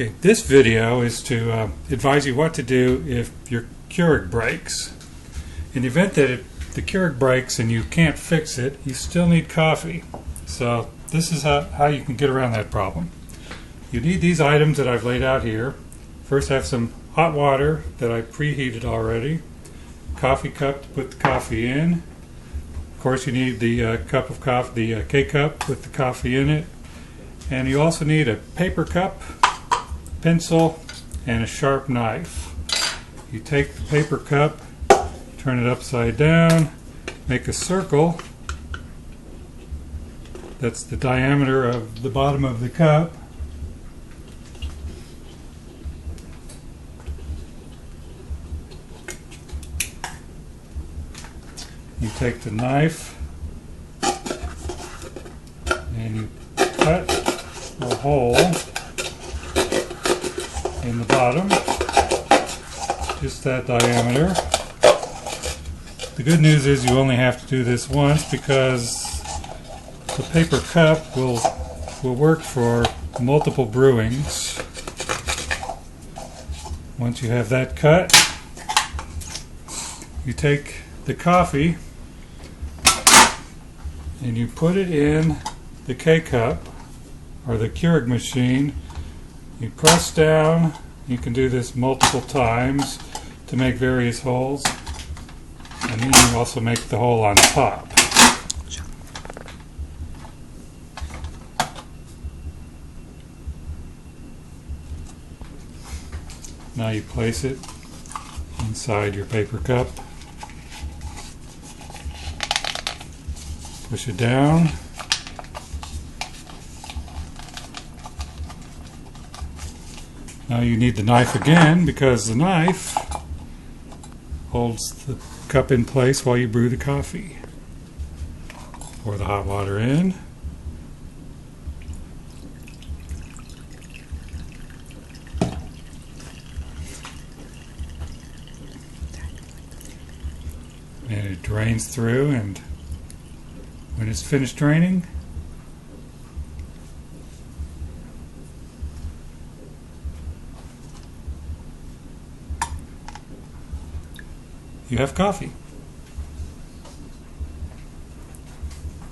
Okay, this video is to advise you what to do if your Keurig breaks. In the event that the Keurig breaks and you can't fix it, you still need coffee. So this is how you can get around that problem. You need these items that I've laid out here. First, have some hot water that I preheated already. Coffee cup to put the coffee in. Of course, you need the cup of coffee, the K-cup with the coffee in it. And you also need a paper cup, pencil, and a sharp knife. You take the paper cup, turn it upside down, make a circle. That's the diameter of the bottom of the cup. You take the knife and you cut a hole in the bottom, just that diameter. The good news is you only have to do this once because the paper cup will work for multiple brewings. Once you have that cut, you take the coffee and you put it in the K-cup or the Keurig machine. You press down. You can do this multiple times to make various holes, and then you also make the hole on top. Now you place it inside your paper cup. Push it down. Now you need the knife again because the knife holds the cup in place while you brew the coffee. Pour the hot water in. And it drains through, and when it's finished draining, you have coffee.